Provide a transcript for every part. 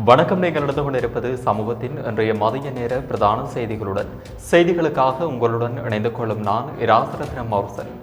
வணக்கம். நீங்கள் நடந்து கொண்டிருப்பது சமூகத்தின் இன்றைய மதிய நேர பிரதான செய்திகளுடன். செய்திகளுக்காக உங்களுடன் இணைந்து கொள்ளும் நான் இராசரத்னம் மௌர்சன்.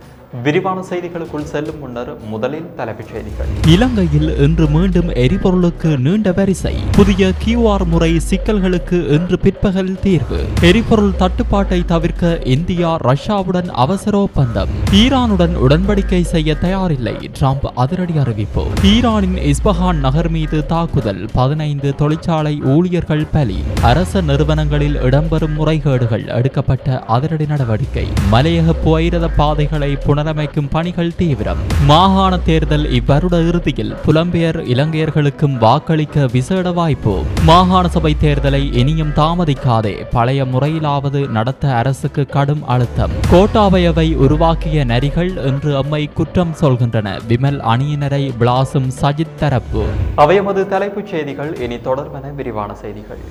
விரிவான செய்திகளுக்குள் செல்லும் முன்னர் முதலில் தலைப்புச் செய்திகள். இலங்கையில் இன்று மீண்டும் எரிபொருளுக்கு நீண்ட வரிசை. புதிய QR முறை சிக்கல்களுக்கு இன்று பிற்பகல் தீர்வு. எரிபொருள் தட்டுப்பாட்டை தவிர்க்க இந்தியா ரஷ்யாவுடன் அவசர ஒப்பந்தம். ஈரானுடன் உடன்படிக்கை செய்ய தயாரில்லை, ட்ரம்ப் அதிரடி அறிவிப்பு. ஈரானின் இஸ்பஹான் நகர் மீது தாக்குதல், 15 தொழிற்சாலை ஊழியர்கள் பலி. அரச நிறுவனங்களில் இடம்பெறும் முறைகேடுகள், எடுக்கப்பட்ட அதிரடி நடவடிக்கை. மலையக புகையிரத பாதைகளை புனரமைக்கும் பணிகள் தீவிரம். மாகாண தேர்தல் இவ்வருட இறுதியில், புலம்பெயர் இலங்கையர்களுக்கும் வாக்களிக்க விசேட வாய்ப்பு. மாகாண சபை தேர்தலை இனியும் தாமதிக்காதே, பழைய முறையிலாவது நடத்த அரசுக்கு கடும் அழுத்தம். கோட்டாபயவை உருவாக்கிய நரிகள் என்று அம்மை குற்றம் சொல்கின்றன. விமல் அணியினரை விளாசும் சஜித் தரப்பு. அவையமது தலைப்புச் செய்திகள். இனி தொடர்பான விரிவான செய்திகள்.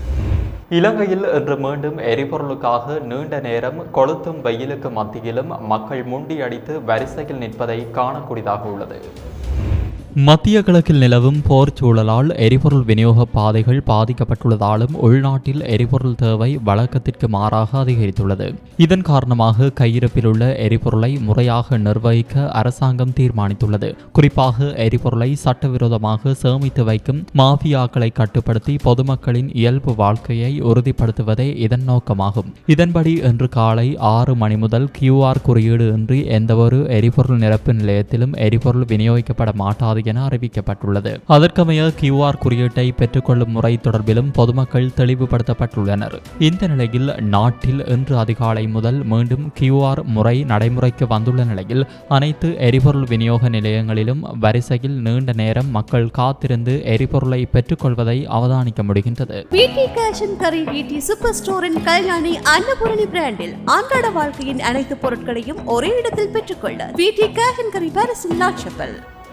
இலங்கையில் இன்று மீண்டும் எரிபொருளுக்காக நீண்ட நேரம் கொளுத்தும் வெயிலுக்கு மத்தியிலும் மக்கள் முண்டியடித்து வரிசையில் நிற்பதை காணக்கூடியதாக உள்ளது. மத்திய கிழக்கில் நிலவும் போர் சூழலால் எரிபொருள் விநியோக பாதைகள் பாதிக்கப்பட்டுள்ளதாலும் உள்நாட்டில் எரிபொருள் தேவை வழக்கத்திற்கு மாறாக அதிகரித்துள்ளது. இதன் காரணமாக கையிருப்பில் உள்ள எரிபொருளை முறையாக நிர்வகிக்க அரசாங்கம் தீர்மானித்துள்ளது. குறிப்பாக எரிபொருளை சட்டவிரோதமாக சேமித்து வைக்கும் மாஃபியாக்களை கட்டுப்படுத்தி பொதுமக்களின் இயல்பு வாழ்க்கையை உறுதிப்படுத்துவதே இதன் நோக்கமாகும். இதன்படி இன்று காலை 6 மணி முதல் QR குறியீடு இன்றி எந்தவொரு எரிபொருள் நிரப்பு நிலையத்திலும் எரிபொருள் விநியோகிக்கப்பட மாட்டாது என அறிவிக்கப்பட்டுள்ளது. அதற்கமைய QR குறியீட்டை பெற்றுக்கொள்ளும் முறை தொடர்பிலும் பொதுமக்கள் தெளிவுபடுத்தப்பட்டுள்ளனர். இந்த நிலையில் நாட்டில் இன்று அதிகாலை முதல் மீண்டும் QR முறை நடைமுறைக்கு வந்துள்ள நிலையில் அனைத்து எரிபொருள் விநியோக நிலையங்களிலும் வரிசையில் நீண்ட நேரம் மக்கள் காத்திருந்து எரிபொருளை பெற்றுக்கொள்வதை அவதானிக்க முடிகின்றது. சூப்பர் ஸ்டோரின் கல்யாணி அன்னபூரணி பிராண்டில் அன்றாட வாழ்க்கையின் அனைத்து பொருட்களையும் ஒரே இடத்தில் பெற்றுக்கொள்ள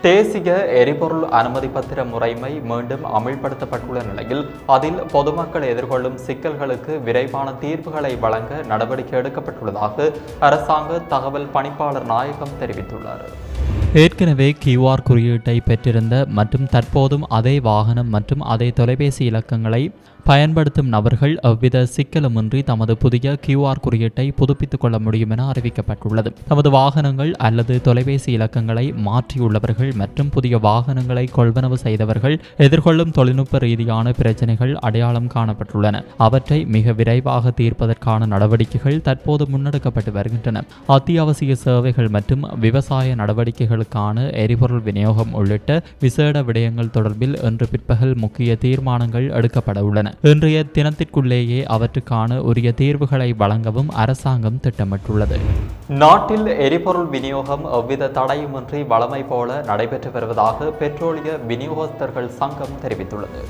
தேசிய எரிபொருள் அனுமதி பத்திர முறைமை மீண்டும் அமல்படுத்தப்பட்டுள்ள நிலையில் அதில் பொதுமக்கள் எதிர்கொள்ளும் சிக்கல்களுக்கு விரைவான தீர்வுகளை வழங்க நடவடிக்கை எடுக்கப்பட்டுள்ளதாக அரசாங்க தகவல் பணிப்பாளர் நாயகம் தெரிவித்துள்ளார். ஏற்கனவே QR குறியீட்டை பெற்றிருந்த மற்றும் தற்போதும் அதே வாகனம் மற்றும் அதே தொலைபேசி இலக்கங்களை பயன்படுத்தும் நபர்கள் எவ்வித சிக்கலுமின்றி தமது புதிய QR குறியீட்டை புதுப்பித்துக் கொள்ள முடியும் என அறிவிக்கப்பட்டுள்ளது. தமது வாகனங்கள் அல்லது தொலைபேசி இலக்கங்களை மாற்றியுள்ளவர்கள் மற்றும் புதிய வாகனங்களை கொள்வனவு செய்தவர்கள் எதிர்கொள்ளும் தொழில்நுட்ப ரீதியான பிரச்சினைகள் அடையாளம் காணப்பட்டுள்ளன. அவற்றை மிக விரைவாக தீர்ப்பதற்கான நடவடிக்கைகள் தற்போது முன்னெடுக்கப்பட்டு வருகின்றன. அத்தியாவசிய சேவைகள் மற்றும் விவசாய நடவடிக்கைகளுக்கான எரிபொருள் விநியோகம் உள்ளிட்ட விசேட விடயங்கள் தொடர்பில் இன்று பிற்பகல் முக்கிய தீர்மானங்கள் எடுக்கப்பட உள்ளன. இன்றைய தினத்திற்குள்ளேயே அவற்றுக்கான உரிய தீர்வுகளை வழங்கவும் அரசாங்கம் திட்டமிட்டுள்ளது. நாட்டில் எரிபொருள் விநியோகம் எவ்வித தடையுமின்றி வழமை போல நடைபெற்று வருவதாக பெட்ரோலிய விநியோகஸ்தர்கள் சங்கம் தெரிவித்துள்ளது.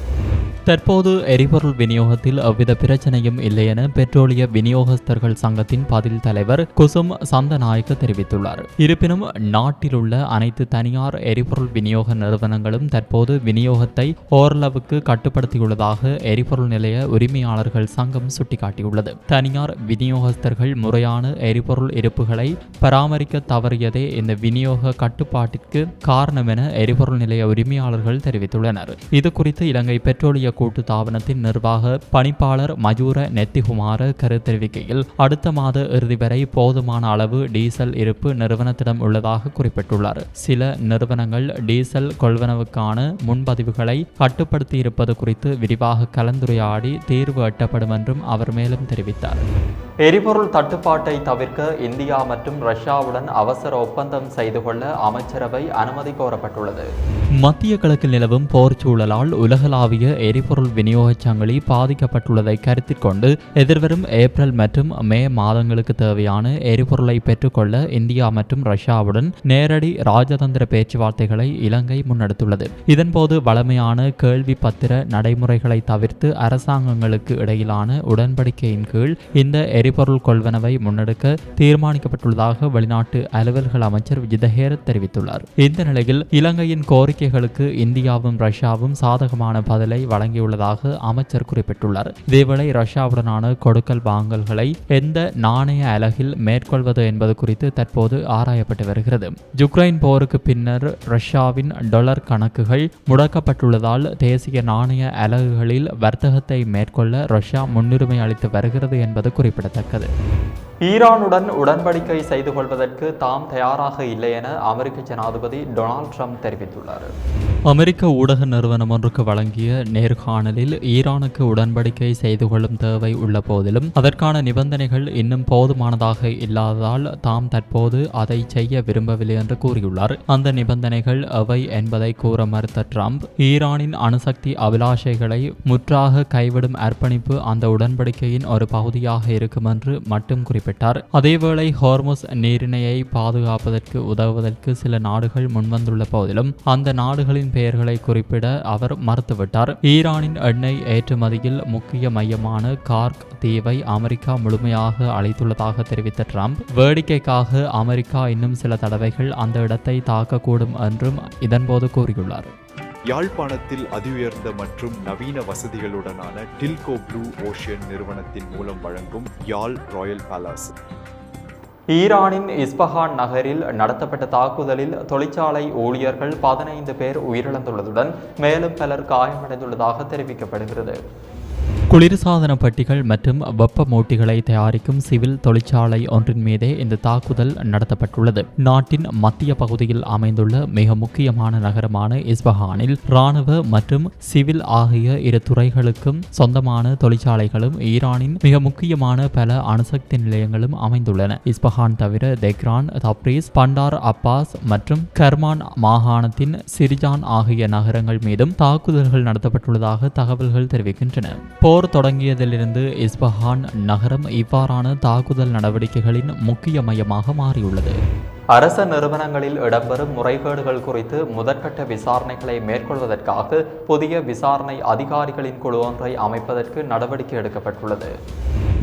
தற்போது எரிபொருள் விநியோகத்தில் எவ்வித பிரச்சனையும் இல்லை என பெட்ரோலிய விநியோகஸ்தர்கள் சங்கத்தின் பதில் தலைவர் குசும் சந்தநாயக்க தெரிவித்துள்ளார். இருப்பினும் நாட்டில் உள்ள அனைத்து தனியார் எரிபொருள் விநியோக நிறுவனங்களும் தற்போது விநியோகத்தை ஓரளவுக்கு கட்டுப்படுத்தியுள்ளதாக எரிபொருள் நிலைய உரிமையாளர்கள் சங்கம் சுட்டிக்காட்டியுள்ளது. தனியார் விநியோகஸ்தர்கள் முறையான எரிபொருள் இருப்புகளை பராமரிக்க தவறியதே இந்த விநியோக கட்டுப்பாட்டிற்கு காரணம் என எரிபொருள் நிலைய உரிமையாளர்கள் தெரிவித்துள்ளனர். இது குறித்து இலங்கை பெட்ரோலிய கூட்டு தாபனத்தின் நிர்வாக பணிப்பாளர் மயூர நெத்திகுமார கருத்து தெரிவிக்கையில், அடுத்த மாத இறுதி வரை போதுமான அளவு டீசல் இருப்பு நிறுவனத்திடம் உள்ளதாக குறிப்பிட்டுள்ளார். சில நிறுவனங்கள் டீசல் கொள்வனவுக்கான முன்பதிவுகளை கட்டுப்படுத்தி இருப்பது குறித்து விரிவாக கலந்துரையாடி தீர்வு எட்டப்படும் என்றும் அவர் மேலும் தெரிவித்தார். எரிபொருள் தட்டுப்பாட்டை தவிர்க்க இந்தியா மற்றும் ரஷ்யாவுடன் அவசர ஒப்பந்தம் செய்து கொள்ள அமைச்சரவை அனுமதி கோரப்பட்டுள்ளது. மத்திய கிழக்கில் நிலவும் போர் சூழலால் உலகளாவிய எரிபொருள் விநியோக சங்கிலி பாதிக்கப்பட்டுள்ளதை கருத்தில் கொண்டு எதிர்வரும் ஏப்ரல் மற்றும் மே மாதங்களுக்கு தேவையான எரிபொருளை பெற்றுக்கொள்ள இந்தியா மற்றும் ரஷ்யாவுடன் நேரடி ராஜதந்திர பேச்சுவார்த்தைகளை இலங்கை முன்னெடுத்துள்ளது. இதன்போது வழமையான கேள்வி பத்திர நடைமுறைகளை தவிர்த்து அரசாங்கங்களுக்கு இடையிலான உடன்படிக்கையின் கீழ் இந்த எரிபொருள் கொள்வனவை முன்னெடுக்க தீர்மானிக்கப்பட்டுள்ளதாக வெளிநாட்டு அலுவல்கள் அமைச்சர் விஜிதஹேர தெரிவித்துள்ளார். இந்த நிலையில் இலங்கையின் கோரிக்கைகளுக்கு இந்தியாவும் ரஷ்யாவும் சாதகமான பதிலை வழங்கியுள்ளதாக அமைச்சர் குறிப்பிட்டுள்ளார். இதேவேளை ரஷ்யாவுடனான கொடுக்கல் வாங்கல்களை எந்த நாணய அலகில் மேற்கொள்வது என்பது குறித்து தற்போது ஆராயப்பட்டு வருகிறது. யுக்ரைன் போருக்கு பின்னர் ரஷ்யாவின் டாலர் கணக்குகள் முடக்கப்பட்டுள்ளதால் தேசிய நாணய அலகுகளில் வர்த்தகத்தை மேற்கொள்ள ரஷ்யா முன்னுரிமை அளித்து வருகிறது என்பது குறிப்பிடத்தக்கது. ஈரானுடன் உடன்படிக்கை செய்து கொள்வதற்கு தாம் தயாராக இல்லை என அமெரிக்க ஜனாதிபதி டொனால்ட் ட்ரம்ப் தெரிவித்துள்ளார். அமெரிக்க ஊடக நிறுவனம் ஒன்றுக்கு வழங்கிய நேர்காணலில் ஈரானுக்கு உடன்படிக்கை செய்து கொள்ளும் தேவை உள்ள போதிலும் அதற்கான நிபந்தனைகள் இன்னும் போதுமானதாக இல்லாததால் தாம் தற்போது அதை செய்ய விரும்பவில்லை என்று கூறியுள்ளார். அந்த நிபந்தனைகள் எவை என்பதை கூற மறுத்த ட்ரம்ப் ஈரானின் அணுசக்தி அபிலாஷைகளை முற்றாக கைவிடும் அர்ப்பணிப்பு அந்த உடன்படிக்கையின் ஒரு பகுதியாக இருக்கும் என்று மட்டும் குறிப்பிட்டார். அதேவேளை ஹோர்முஸ் நீரிணையை பாதுகாப்பதற்கு உதவுவதற்கு சில நாடுகள் முன்வந்துள்ள போதிலும் அந்த நாடுகளின் பெயர்களை குறிப்பிட அவர் மறுத்துவிட்டார். ஈரானின் எண்ணெய் ஏற்றுமதியில் முக்கிய மையமான கார்க் தீவை அமெரிக்கா முழுமையாக அளித்துள்ளதாக தெரிவித்த ட்ரம்ப் வேடிக்கைக்காக அமெரிக்கா இன்னும் சில தடவைகள் அந்த இடத்தை தாக்கக்கூடும் என்றும் இதன்போது கூறியுள்ளார். யாழ்ப்பாணத்தில் அதிஉயர்ந்த மற்றும் நவீன வசதிகளுடனான டில்கோ ப்ளூ ஓஷன் நிறுவனத்தின் மூலம் வழங்கும் யாழ் ராயல் பேலஸ். ஈரானின் இஸ்பஹான் நகரில் நடத்தப்பட்ட தாக்குதலில் தொழிற்சாலை ஊழியர்கள் 15 பேர் உயிரிழந்துள்ளதுடன் மேலும் பலர் காயமடைந்துள்ளதாக தெரிவிக்கப்படுகிறது. குளிர்சாதன பெட்டிகள் மற்றும் வெப்ப மூட்டிகளை தயாரிக்கும் சிவில் தொழிற்சாலை ஒன்றின் மீதே இந்த தாக்குதல் நடத்தப்பட்டுள்ளது. நாட்டின் மத்திய பகுதியில் அமைந்துள்ள மிக முக்கியமான நகரமான இஸ்பஹானில் இராணுவ மற்றும் சிவில் ஆகிய இரு துறைகளுக்கும் சொந்தமான தொழிற்சாலைகளும் ஈரானின் மிக முக்கியமான பல அணுசக்தி நிலையங்களும் அமைந்துள்ளன. இஸ்பஹான் தவிர தெஹ்ரான், தப்ரீஸ், பண்டார் அப்பாஸ் மற்றும் கர்மான் மாகாணத்தின் சிரிஜான் ஆகிய நகரங்கள் மீதும் தாக்குதல்கள் நடத்தப்பட்டுள்ளதாக தகவல்கள் தெரிவிக்கின்றன. போர் தொடங்கியதிலிருந்து இஸ்பஹான் நகரம் இவ்வாறான தாக்குதல் நடவடிக்கைகளின் முக்கிய மையமாக மாறியுள்ளது. அரச நிறுவனங்களில் இடம்பெறும் முறைகேடுகள் குறித்து முதற்கட்ட விசாரணைகளை மேற்கொள்வதற்காக புதிய விசாரணை அதிகாரிகளின் குழு ஒன்றை அமைப்பதற்கு நடவடிக்கை எடுக்கப்பட்டுள்ளது.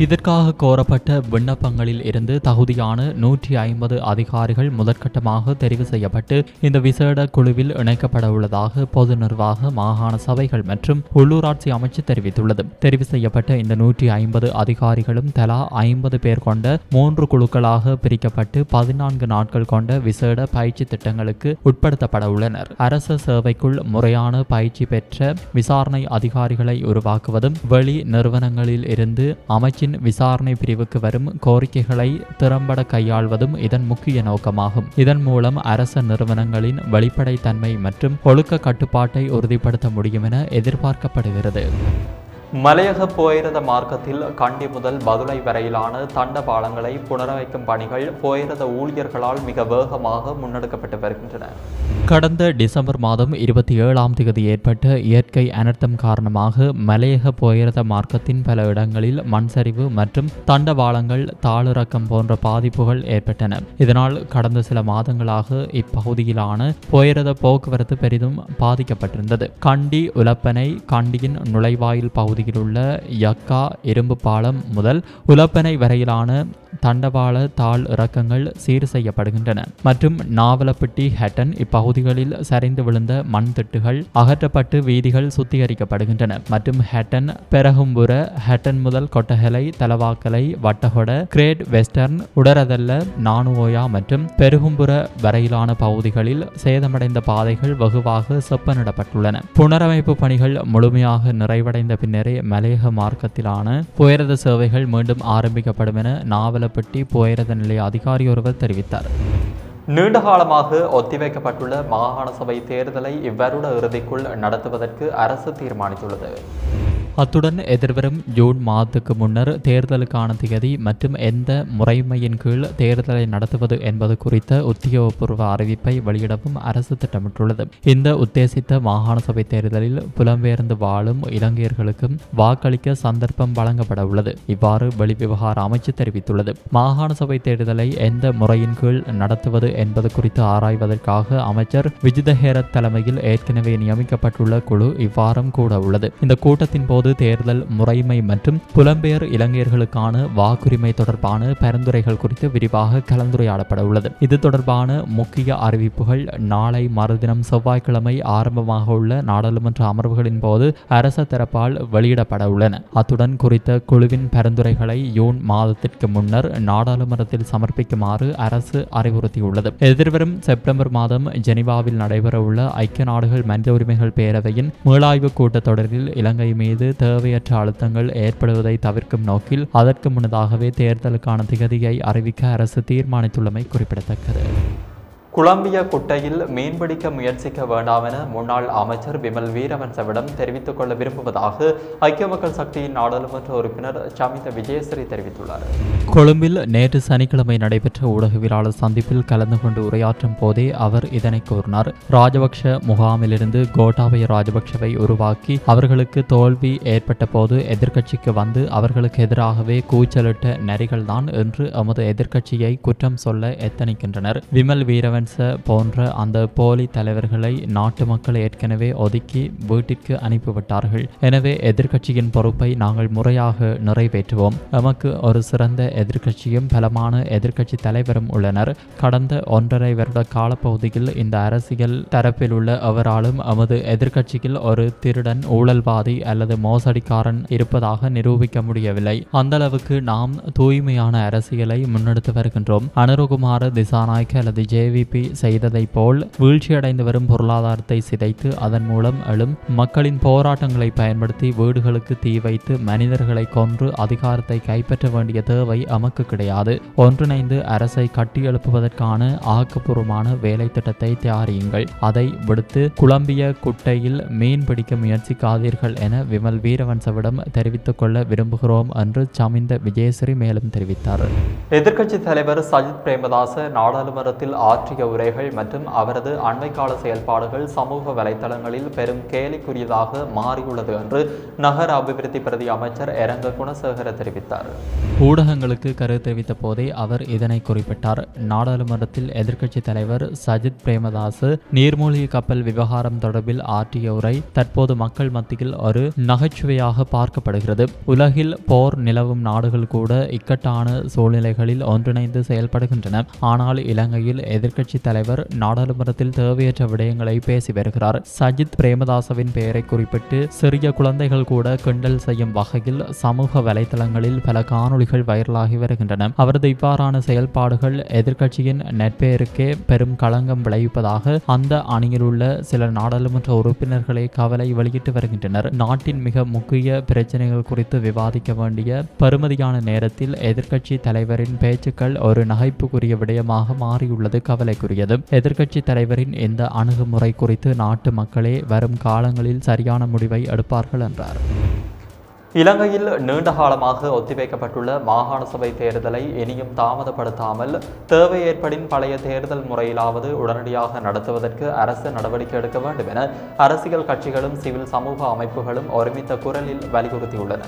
இதற்காக கோரப்பட்ட விண்ணப்பங்களில் இருந்து தகுதியான 150 அதிகாரிகள் முதற்கட்டமாக தெரிவு செய்யப்பட்டு இந்த விசேட குழுவில் இணைக்கப்பட உள்ளதாக பொது நிர்வாக மாகாண சபைகள் மற்றும் உள்ளூராட்சி அமைச்சு தெரிவித்துள்ளது. தெரிவு செய்யப்பட்ட இந்த 150 அதிகாரிகளும் தலா 50 பேர் கொண்ட 3 குழுக்களாக பிரிக்கப்பட்டு 14 நாட்கள் கொண்ட விசேட பயிற்சி திட்டங்களுக்கு உட்படுத்தப்பட உள்ளனர். அரச சேவைக்குள் முறையான பயிற்சி பெற்ற விசாரணை அதிகாரிகளை உருவாக்குவதும் வெளி நிறுவனங்களில் இருந்து அமைச்சின் விசாரணை பிரிவுக்கு வரும் கோரிக்கைகளை திறம்பட கையாள்வதும் இதன் முக்கிய நோக்கமாகும். இதன் மூலம் அரச நிறுவனங்களின் வெளிப்படைத்தன்மை மற்றும் ஒழுக்க கட்டுப்பாட்டை உறுதிப்படுத்த முடியும் என எதிர்பார்க்கப்படுகிறது. மலையக போயிரத மார்க்கத்தில் கண்டி முதல் பதுளை வரையிலான தண்டபாலங்களை புனரமைக்கும் பணிகள் போயிரத ஊழியர்களால் மிக வேகமாக முன்னெடுக்கப்பட்டு வருகின்றன. கடந்த டிசம்பர் மாதம் 27ஆம் தேதி ஏற்பட்ட இயற்கை அனர்த்தம் காரணமாக மலையக போயிரத மார்க்கத்தின் பல இடங்களில் மண் சரிவு மற்றும் தண்டவாளங்கள் தாளிறக்கம் போன்ற பாதிப்புகள் ஏற்பட்டன. இதனால் கடந்த சில மாதங்களாக இப்பகுதியிலான போயிரத போக்குவரத்து பெரிதும் பாதிக்கப்பட்டிருந்தது. கண்டி உலப்பனை கண்டியின் நுழைவாயில் பகுதியில் உள்ள யக்கா இரும்பு பாலம் முதல் உலப்பனை வரையிலான தண்டவாள தாழ் இறக்கங்கள் சீர் செய்யப்படுகின்றன மற்றும் நாவலப்பட்டி ஹட்டன் இப்பகுதிகளில் சரிந்து விழுந்த மண் திட்டுகள் அகற்றப்பட்டு வீதிகள் சுத்திகரிக்கப்படுகின்றன மற்றும் ஹட்டன் பெரகும்புர ஹட்டன் முதல் கொட்டஹலை தலவாக்கலை வட்டஹொட கிரேட் வெஸ்டர்ன் உடரதல்ல நானுவோயா மற்றும் பெருகும்புர வரையிலான பகுதிகளில் சேதமடைந்த பாதைகள் வெகுவாக செப்பனிடப்பட்டுள்ளன. புனரமைப்பு பணிகள் முழுமையாக நிறைவடைந்த பின்னரே மலையக மார்க்கத்திலான போயிரத சேவைகள் மீண்டும் ஆரம்பிக்கப்படும் என நாவலப்பட்டி போயிரத நிலைய அதிகாரி ஒருவர் தெரிவித்தார். நீண்டகாலமாக ஒத்திவைக்கப்பட்டுள்ள மாகாண சபை தேர்தலை இவ்வருட இறுதிக்குள் நடத்துவதற்கு அரசு தீர்மானித்துள்ளது. அத்துடன் எதிர்வரும் ஜூன் மாதத்துக்கு முன்னர் தேர்தலுக்கான திகதி மற்றும் எந்த முறைமையின் கீழ் தேர்தலை நடத்துவது என்பது குறித்த உத்தியோகபூர்வ அறிவிப்பை வெளியிடவும் அரசு திட்டமிட்டுள்ளது. இந்த உத்தேசித்த மாகாண சபை தேர்தலில் புலம்பெயர்ந்து வாழும் இலங்கையர்களுக்கும் வாக்களிக்க சந்தர்ப்பம் வழங்கப்பட உள்ளது. இவ்வாறு வெளிவிவகார அமைச்சு தெரிவித்துள்ளது. மாகாண சபை தேர்தலை எந்த முறையின் கீழ் நடத்துவது என்பது குறித்து ஆராய்வதற்காக அமைச்சர் விஜிதஹேர தலைமையில் ஏற்கனவே நியமிக்கப்பட்டுள்ள குழு இவ்வாரம் கூட உள்ளது. இந்த கூட்டத்தின் போது போது தேர்தல் முறைமை மற்றும் புலம்பெயர் இலங்கையர்களுக்கான வாக்குரிமை தொடர்பான பரிந்துரைகள் குறித்து விரிவாக கலந்துரையாடப்பட உள்ளது. இது தொடர்பான முக்கிய அறிவிப்புகள் நாளை மறுதினம் செவ்வாய்க்கிழமை ஆரம்பமாக உள்ள நாடாளுமன்ற அமர்வுகளின் போது அரச தரப்பால் வெளியிடப்பட உள்ளன. அத்துடன் குறித்த குழுவின் பரிந்துரைகளை ஜூன் மாதத்திற்கு முன்னர் நாடாளுமன்றத்தில் சமர்ப்பிக்குமாறு அரசு அறிவுறுத்தியுள்ளது. எதிர்வரும் செப்டம்பர் மாதம் ஜெனீவாவில் நடைபெறவுள்ள ஐக்கிய நாடுகள் மனித உரிமைகள் பேரவையின் மீளாய்வு கூட்டத்தொடரில் இலங்கை மீது தேவையற்ற அழுத்தங்கள் ஏற்படுவதை தவிர்க்கும் நோக்கில் அதற்கு முன்னதாகவே தேர்தலுக்கான திகதியை அறிவிக்க அரசு தீர்மானித்துள்ளமை குறிப்பிடத்தக்கது. குழம்பிய குட்டையில் மீன்பிடிக்க முயற்சிக்க வேண்டாம் என முன்னாள் அமைச்சர் விமல் வீரவன்சவிடம் தெரிவித்துக் கொள்ள விரும்புவதாக ஐக்கிய மக்கள் சக்தியின் நாடாளுமன்ற உறுப்பினர் சமிந்த விஜயஸ்ரீ தெரிவித்துள்ளார். கொழும்பில் நேற்று சனிக்கிழமை நடைபெற்ற ஊடகவியலாளர் சந்திப்பில் கலந்து கொண்டு உரையாற்றும் போதே அவர் இதனை கூறினார். ராஜபக்ஷ முகாமிலிருந்து கோட்டாபய ராஜபக்ஷவை உருவாக்கி அவர்களுக்கு தோல்வி ஏற்பட்ட போது எதிர்க்கட்சிக்கு வந்து அவர்களுக்கு எதிராகவே கூச்சலிட்ட நரிகள்தான் என்று எமது எதிர்க்கட்சியை குற்றம் சொல்ல எத்தனிக்கின்றனர். விமல் வீரவன் போன்ற அந்த போலி தலைவர்களை நாட்டு மக்கள் ஏற்கனவே ஒதுக்கி வீட்டிற்கு அனுப்பிவிட்டார்கள். எனவே எதிர்க்கட்சியின் பொறுப்பை நாங்கள் முறையாக நிறைவேற்றுவோம். எமக்கு ஒரு சிறந்த எதிர்க்கட்சியும் பலமான எதிர்க்கட்சி தலைவரும் உள்ளனர். கடந்த 1.5 வருட காலப்பகுதியில் இந்த அரசியல் தரப்பில் உள்ள எவராலும் எமது எதிர்க்கட்சியில் ஒரு திருடன், ஊழல்வாதி அல்லது மோசடிக்காரன் இருப்பதாக நிரூபிக்க முடியவில்லை. அந்த அளவுக்கு நாம் தூய்மையான அரசியலை முன்னெடுத்து வருகின்றோம். அனுரகுமார திசாநாயக்க அல்லது JVP செய்ததை போல் வீழ்ச்சியடைந்து வரும் பொருளாதாரத்தை சிதைத்து அதன் மூலம் எழும் மக்களின் போராட்டங்களை பயன்படுத்தி வீடுகளுக்கு தீ வைத்து மனிதர்களை கொன்று அதிகாரத்தை கைப்பற்ற வேண்டிய தேவை நமக்கு கிடையாது. ஒன்றிணைந்து அரசை கட்டியெழுப்புவதற்கான ஆக்கப்பூர்வமான வேலை திட்டத்தை தயாரியுங்கள். அதை விடுத்து குழம்பிய குட்டையில் மீன் பிடிக்க முயற்சிக்காதீர்கள் என விமல் வீரவன்சவிடம் தெரிவித்துக் கொள்ள விரும்புகிறோம் என்று சமிந்த விஜயஸ்ரீ மேலும் தெரிவித்தார். எதிர்க்கட்சி தலைவர் சஜித் பிரேமதாச நாடாளுமன்றத்தில் ஆற்றிய உரைகள் மற்றும் அவரது அண்மைக்கால செயல்பாடுகள் சமூக வலைதளங்களில் பெரும் கேலிக்குரியதாக மாறியுள்ளது என்று நகர அபிவிருத்தி பிரதி அமைச்சர் எரங்க குணசேகர தெரிவித்தார். ஊடகங்களுக்கு கருத்து தெரிவித்த போதே அவர் இதனை குறிப்பிட்டார். நாடாளுமன்றத்தில் எதிர்க்கட்சி தலைவர் சஜித் பிரேமதாச நீர்மூழ்கி கப்பல் விவகாரம் தொடர்பில் ஆற்றிய உரை தற்போது மக்கள் மத்தியில் ஒரு நகைச்சுவையாக பார்க்கப்படுகிறது. உலகில் போர் நிலவும் நாடுகள் கூட இக்கட்டான சூழ்நிலைகளில் ஒன்றிணைந்து செயல்படுகின்றன. ஆனால் இலங்கையில் எதிர்க்கட்சி தலைவர் நாடாளுமன்றத்தில் தேவையற்ற விடயங்களை பேசி வருகிறார். சஜித் பிரேமதாசவின் பெயரை குறிப்பிட்டு சிறிய குழந்தைகள் கூட கிண்டல் செய்யும் வகையில் சமூக வலைதளங்களில் பல காணொளிகள் வைரலாகி வருகின்றன. அவரது இவ்வாறான செயல்பாடுகள் எதிர்க்கட்சியின் நற்பெயருக்கே பெரும் களங்கம் விளைவிப்பதாக அந்த அணியில் உள்ள சில நாடாளுமன்ற உறுப்பினர்களே கவலை வெளியிட்டு வருகின்றனர். நாட்டின் மிக முக்கிய பிரச்சனைகள் குறித்து விவாதிக்க வேண்டிய பெருமதியான நேரத்தில் எதிர்க்கட்சி தலைவரின் பேச்சுக்கள் ஒரு நகைப்புக்குரிய விடயமாக மாறியுள்ளது கவலைக்குரியது. எதிர்க்கட்சி தலைவரின் இந்த அணுகுமுறை குறித்து நாட்டு மக்களே வரும் காலங்களில் சரியான முடிவை எடுப்பார்கள் என்றார். இலங்கையில் நீண்ட காலமாக ஒத்திவைக்கப்பட்டுள்ள மாகாண சபை தேர்தலை இனியும் தாமதப்படுத்தாமல் தேவை ஏற்படின் பழைய தேர்தல் முறையிலாவது உடனடியாக நடத்துவதற்கு அரசு நடவடிக்கை எடுக்க வேண்டும் என அரசியல் கட்சிகளும் சிவில் சமூக அமைப்புகளும் ஒருமித்த குரலில் வலியுறுத்தியுள்ளன.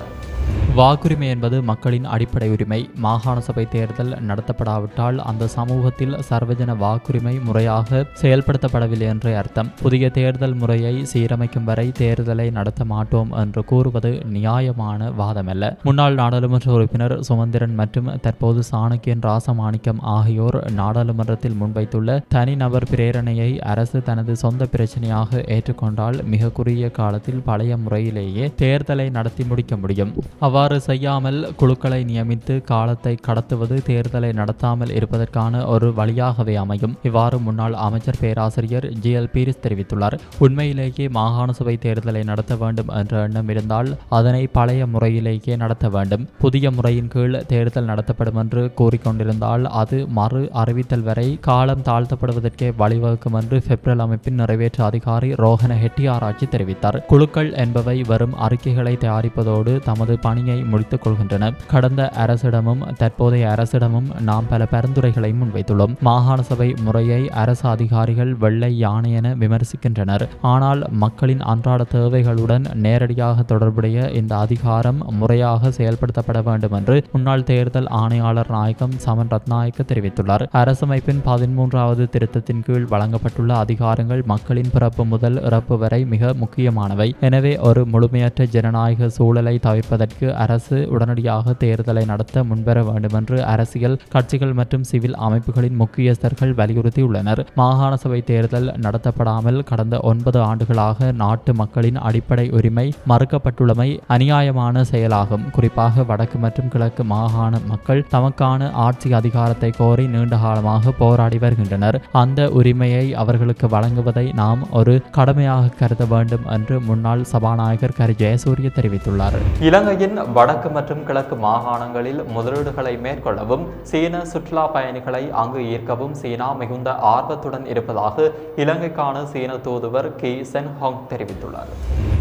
வாக்குரிமை என்பது மக்களின் அடிப்படை உரிமை. மாகாண சபை தேர்தல் நடத்தப்படாவிட்டால் அந்த சமூகத்தில் சர்வஜன வாக்குரிமை முறையாக செயல்படுத்தப்படவில்லை என்றே அர்த்தம். புதிய தேர்தல் முறையை சீரமைக்கும் வரை தேர்தலை நடத்த மாட்டோம் என்று கூறுவது நியாயமான வாதமல்ல. முன்னாள் நாடாளுமன்ற உறுப்பினர் சுமந்திரன் மற்றும் தற்போது சாணக்கியன் ராசமாணிக்கம் ஆகியோர் நாடாளுமன்றத்தில் முன்வைத்துள்ள தனிநபர் பிரேரணையை அரசு தனது சொந்த பிரச்சனையாக ஏற்றுக்கொண்டால் மிக குறுகிய காலத்தில் பழைய முறையிலேயே தேர்தலை நடத்தி முடிக்க முடியும். அவ்வாறு செய்யாமல் குழுக்களை நியமித்து காலத்தை கடத்துவது தேர்தலை நடத்தாமல் இருப்பதற்கான ஒரு வழியாகவே அமையும். இவ்வாறு முன்னாள் அமைச்சர் பேராசிரியர் GL பீரிஸ் தெரிவித்துள்ளார். உண்மையிலேயே மாகாண சபை தேர்தலை நடத்த வேண்டும் என்ற எண்ணம் இருந்தால் அதனை பழைய முறையிலேயே நடத்த வேண்டும். புதிய முறையின் கீழ் தேர்தல் நடத்தப்படும் என்று கூறிக்கொண்டிருந்தால் அது மறு அறிவித்தல் வரை காலம் தாழ்த்தப்படுவதற்கே வழிவகுக்கும் என்று பெப்ரல் அமைப்பின் நிறைவேற்று அதிகாரி ரோஹன ஹெட்டியாராய்ச்சி தெரிவித்தார். குழுக்கள் என்பவை வரும் அறிக்கைகளை தயாரிப்பதோடு தமது பணியை விசாரணை முடித்துக் கொள்கின்றன. கடந்த அரசிடமும் தற்போதைய அரசிடமும் நாம் பல பரிந்துரைகளை முன்வைத்துள்ளோம். மாகாண சபை முறையை அரசு அதிகாரிகள் வெள்ளை யானை என விமர்சிக்கின்றனர். ஆனால் மக்களின் அன்றாட தேவைகளுடன் நேரடியாக தொடர்புடைய இந்த அதிகாரம் முறையாக செயல்படுத்தப்பட வேண்டும் என்று முன்னாள் தேர்தல் ஆணையாளர் நாயகம் சமன் ரத்நாயக்க தெரிவித்துள்ளார். அரசமைப்பின் 13வது திருத்தத்தின் கீழ் வழங்கப்பட்டுள்ள அதிகாரங்கள் மக்களின் பிறப்பு முதல் இறப்பு வரை மிக முக்கியமானவை. எனவே ஒரு முழுமையற்ற ஜனநாயக சூழலை தவிர்ப்பதற்கு அரசு உடனடியாக தேர்தலை நடத்த முன்வர வேண்டும் என்று அரசியல் கட்சிகள் மற்றும் சிவில் அமைப்புகளின் முக்கியஸ்தர்கள் வலியுறுத்தியுள்ளனர். மாகாண சபை தேர்தல் நடத்தப்படாமல் கடந்த 9 ஆண்டுகளாக நாட்டு மக்களின் அடிப்படை உரிமை மறுக்கப்பட்டுள்ளமை அநியாயமான செயலாகும். குறிப்பாக வடக்கு மற்றும் கிழக்கு மாகாண மக்கள் தமக்கான ஆட்சி அதிகாரத்தை கோரி நீண்ட காலமாக போராடி வருகின்றனர். அந்த உரிமையை அவர்களுக்கு வழங்குவதை நாம் ஒரு கடமையாக கருத வேண்டும் என்று முன்னாள் சபாநாயகர் கரு ஜெயசூரிய தெரிவித்துள்ளார். இலங்கையின் வடக்கு மற்றும் கிழக்கு மாகாணங்களில் முதலீடுகளை மேற்கொள்ளவும் சீன சுற்றுலா பயணிகளை அங்கு ஈர்க்கவும் சீனா மிகுந்த ஆர்வத்துடன் இருப்பதாக இலங்கைக்கான சீன தூதுவர் கி சென்ஹாங் தெரிவித்துள்ளார்.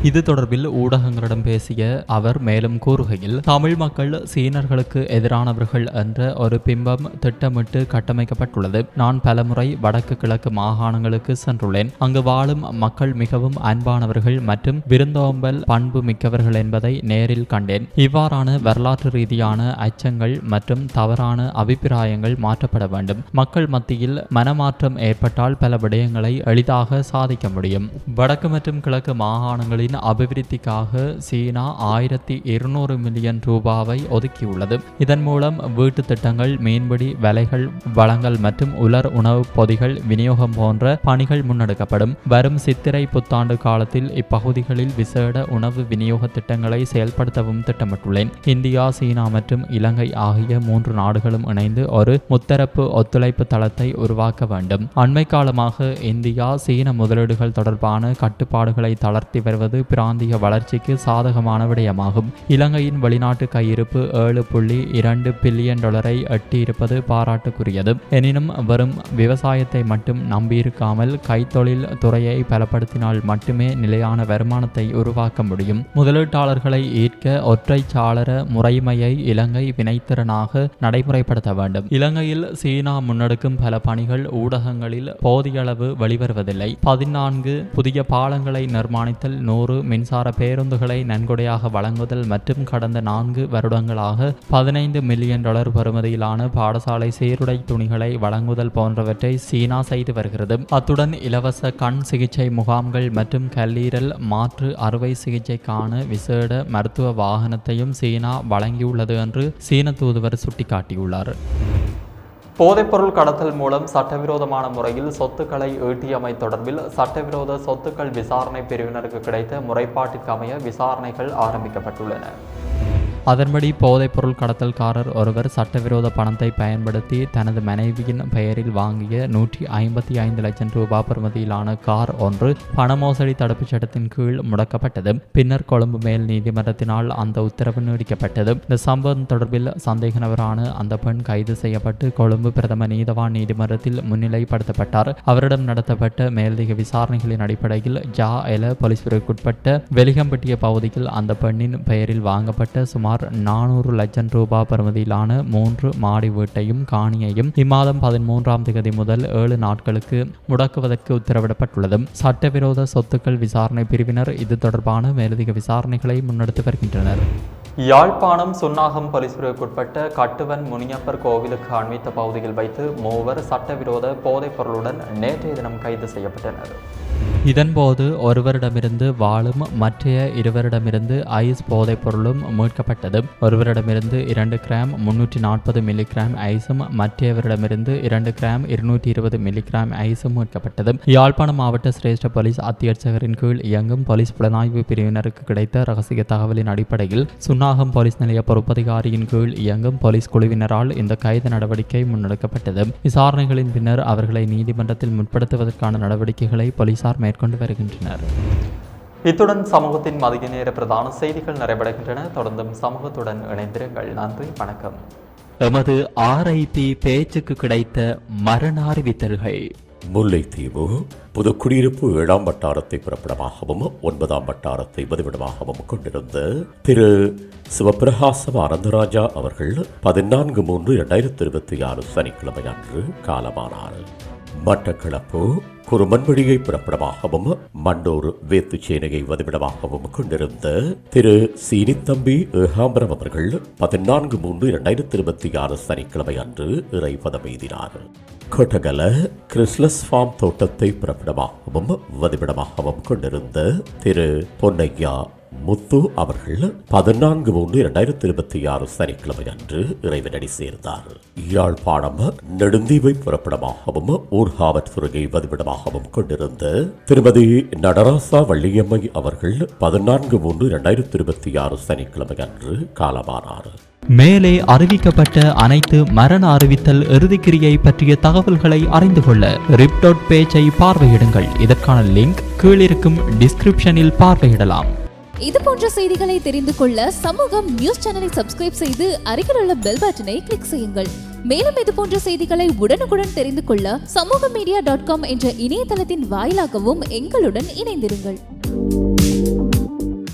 இது தொடர்பில் ஊடகங்களிடம் பேசிய அவர் மேலும் கூறுகையில், தமிழ் மக்கள் சீனர்களுக்கு எதிரானவர்கள் என்ற ஒரு பிம்பம் திட்டமிட்டு கட்டமைக்கப்பட்டுள்ளது. நான் பலமுறை வடக்கு கிழக்கு மாகாணங்களுக்கு சென்றுள்ளேன். அங்கு வாழும் மக்கள் மிகவும் அன்பானவர்கள் மற்றும் விருந்தோம்பல் பண்பு மிக்கவர்கள் என்பதை நேரில் கண்டேன். இவ்வாறான வரலாற்று ரீதியான அச்சங்கள் மற்றும் தவறான அபிப்பிராயங்கள் மாற்றப்பட வேண்டும். மக்கள் மத்தியில் மனமாற்றம் ஏற்பட்டால் பல விடயங்களை எளிதாக சாதிக்க முடியும். வடக்கு மற்றும் கிழக்கு மாகாணங்களின் அபிவிருத்திக்காக சீனா 1200 மில்லியன் ரூபாவை ஒதுக்கியுள்ளது. இதன் மூலம் வீட்டு திட்டங்கள், மீன்பிடி வலைகள், வளங்கள் மற்றும் உலர் உணவுப் பொதிகள் விநியோகம் போன்ற பணிகள் முன்னெடுக்கப்படும். வரும் சித்திரை புத்தாண்டு காலத்தில் இப்பகுதிகளில் விசேட உணவு விநியோக திட்டங்களை செயல்படுத்தவும் திட்டமிட்டுள்ளேன். இந்தியா, சீனா மற்றும் இலங்கை ஆகிய 3 நாடுகளும் இணைந்து ஒரு முத்தரப்பு ஒத்துழைப்பு தளத்தை உருவாக்க வேண்டும். அண்மை காலமாக இந்தியா சீன முதலீடுகள் தொடர்பான கட்டுப்பாடுகளை தளர்த்தி வருவது பிராந்திய வளர்ச்சிக்கு சாதகமான விடயமாகும். இலங்கையின் வெளிநாட்டு கையிருப்பு $7.2 பில்லியன் எட்டியிருப்பது பாராட்டுக்குரியது. எனினும் வரும் விவசாயத்தை மட்டும் நம்பியிருக்காமல் கைத்தொழில் துறையை பலப்படுத்தினால் மட்டுமே நிலையான வருமானத்தை உருவாக்க முடியும். முதலீட்டாளர்களை ஈர்க்க ஒற்றை சாளர முறைமையை இலங்கை வினைத்திறனாக நடைமுறைப்படுத்த வேண்டும். இலங்கையில் சீனா முன்னெடுக்கும் பல பணிகள் ஊடகங்களில் போதிய அளவு வெளிவருவதில்லை. 14 புதிய பாலங்களை நிர்மாணித்தல், 100 மின்சார பேருந்துகளை நன்கொடையாக வழங்குதல் மற்றும் கடந்த 4 வருடங்களாக $15 மில்லியன் பெறுமதியிலான பாடசாலை சீருடை துணிகளை வழங்குதல் போன்றவற்றை சீனா செய்து வருகிறது. அத்துடன் இலவச கண் சிகிச்சை முகாம்கள் மற்றும் கல்லீரல் மாற்று அறுவை சிகிச்சைக்கான விசேட மருத்துவ வாகனத்தையும் சீனா வழங்கியுள்ளது என்று சீன தூதுவர் சுட்டிக்காட்டியுள்ளார். போதைப்பொருள் கடத்தல் மூலம் சட்டவிரோதமான முறையில் சொத்துக்களை ஈட்டியமை தொடர்பில் சட்டவிரோத சொத்துக்கள் விசாரணை பிரிவினருக்கு கிடைத்த முறைப்பாட்டிற்கு அமைய விசாரணைகள் ஆரம்பிக்கப்பட்டுள்ளன. அதன்படி போதைப்பொருள் கடத்தல்காரர் ஒருவர் சட்டவிரோத பணத்தை பயன்படுத்தி தனது மனைவியின் பெயரில் வாங்கிய 155 லட்சம் ரூபாய் பெறுமதியிலான கார் ஒன்று பண மோசடி தடுப்புச் சட்டத்தின் கீழ் முடக்கப்பட்டது. பின்னர் கொழும்பு மேல் நீதிமன்றத்தினால் அந்த உத்தரவு நீடிக்கப்பட்டது. இந்த சம்பவம் தொடர்பில் சந்தேக நபரான அந்த பெண் கைது செய்யப்பட்டு கொழும்பு பிரதம நீதவான் நீதிமன்றத்தில் முன்னிலைப்படுத்தப்பட்டார். அவரிடம் நடத்தப்பட்ட மேலதிக விசாரணைகளின் அடிப்படையில் ஜா எல போலீஸ் பிரிவுக்குட்பட்ட வெலிகம்பட்டிய பகுதியில் அந்த பெண்ணின் பெயரில் வாங்கப்பட்ட சுமார் 400 லட்சம் ரூபாய் பெறுமதியிலான 3 மாடி வீட்டையும் காணியையும் இம்மாதம் 13ஆம் தேதி முதல் 7 நாட்களுக்கு முடக்குவதற்கு உத்தரவிடப்பட்டுள்ளது. சட்டவிரோத சொத்துக்கள் விசாரணை பிரிவினர் இது தொடர்பான மேலதிக விசாரணைகளை முன்னெடுத்து வருகின்றனர். யாழ்ப்பாணம் சுன்னாகம் போலீஸ் பிரிவுக்குட்பட்ட கட்டுவன் முனியப்பர் கோவிலுக்கு அண்மித்த பகுதியில் வைத்து 3 சட்டவிரோத போதைப் பொருளுடன் நேற்றைய தினம் கைது செய்யப்பட்டனர். இதன்போது ஒருவரிடமிருந்து வாளும் மற்றைய இருவரிடமிருந்து ஐஸ் போதைப் பொருளும் மீட்கப்பட்டது. ஒருவரிடமிருந்து 2 கிராம் 340 மில்லிகிராம் ஐஸும் மற்றவரிடமிருந்து 2 கிராம் 220 மில்லிகிராம் ஐஸும் மீட்கப்பட்டது. யாழ்ப்பாணம் மாவட்ட சிரேஷ்ட போலீஸ் அத்தியட்சகரின் கீழ் இயங்கும் போலீஸ் புலனாய்வு பிரிவினருக்கு கிடைத்த ரகசிய தகவலின் அடிப்படையில் சுன்னாகம் போலீஸ் நிலைய பொறுப்பதிகாரியின் கீழ் இயங்கும் போலீஸ் குழுவினரால் இந்த கைது நடவடிக்கை முன்னெடுக்கப்பட்டது. விசாரணைகளின் பின்னர் அவர்களை நீதிமன்றத்தில் முற்படுத்துவதற்கான நடவடிக்கைகளை போலீசார் மேற்கொண்டு வருகின்றனர். இத்துடன் சமூகத்தின் மதிய நேர பிரதான செய்திகள் நிறைவடைகின்றன. தொடர்ந்தும் சமூகத்துடன் இணைந்திருங்கள். நன்றி, வணக்கம். எமது RIP பேச்சுக்கு கிடைத்த மரண அறிவித்தல்கள். முல்லைத்தீவு புதுக்குடியிருப்பு 7ஆம் வட்டாரத்தை பிறப்பிடமாகவும் 9ஆம் வட்டாரத்தை வதிவிடமாகவும் கொண்டிருந்த திரு சிவபிரகாசம் ஆனந்தராஜா அவர்கள் 14/3/2026 சனிக்கிழமை அன்று காலமானார். மட்டக்களப்பு குருமன்வழியை பிறப்பிடமாகவும் மண்டோர் வேத்துச்சேனையை வதிவிடமாகவும் கொண்டிருந்த திரு சீனித்தம்பி ஏகாம்பரம் அவர்கள் 14/3/2026 சனிக்கிழமை அன்று இறைபதம் எய்தினார். கொட்டகல கிறிஸ்லஸ் ஃபார்ம் தோட்டத்தை பிறப்பிடமாகவும் வதிவிடமாகவும் கொண்டிருந்த திரு பொன்னையா முத்து அவர்கள் 14/3/2026 சனிக்கிழமை அன்று இறைவனடி சேர்ந்தார். யாழ்ப்பாணம் நெடுந்தீவை புறப்படமாகவும் ஊர்காவற்துறையை வதிவிடமாகவும் கொண்டிருந்த திருமதி நடராசா வள்ளியம்மை அவர்கள் 14/3/2026 சனிக்கிழமை அன்று காலமானார். மேலே அறிவிக்கப்பட்ட அனைத்து மரண அறிவித்தல் இறுதிக்கிரியை பற்றிய தகவல்களை அறிந்து கொள்ள ரிப் பேஜை பார்வையிடுங்கள். இதற்கான லிங்க் கீழிருக்கும் டிஸ்கிரிப்ஷனில் பார்வையிடலாம். இது போன்ற செய்திகளை தெரிந்து கொள்ள சமூகம் நியூஸ் சேனலை சப்ஸ்கிரைப் செய்து அருகில் உள்ள பெல் பட்டனை கிளிக் செய்யுங்கள். மேலும் இது போன்ற செய்திகளை உடனுக்குடன் தெரிந்து கொள்ள சமூகமீடியா.com என்ற இணையதளத்தின் வாயிலாகவும் எங்களுடன் இணைந்திருங்கள்.